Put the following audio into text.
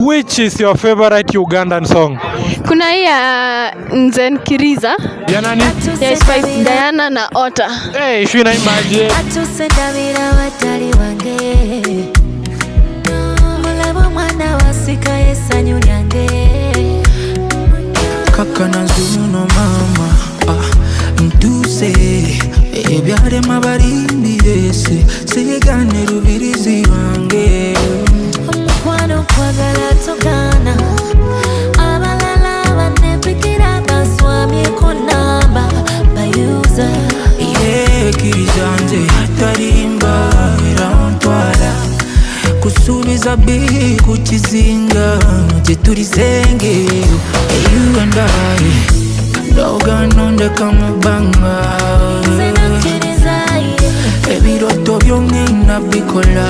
Which is your favorite Ugandan song? Kuna hii ya Nzenkiriza Ya nani? ya Spice Diana na Ota. Hey, shwi naimbaje? Atusendabira watali wange mulabo mwana wasika yesanyu lyange kaka na zuno mama ntuse ebyare mabarindi yese sigane rubirizi wange omukwano kwagala togana abalala banepikira baswamyeko namba bayuza kirizanze tarimba irantwala kusubiza bi kukizinga giturizenge you and I doganonde kamubanga ebiroto byonge nabikola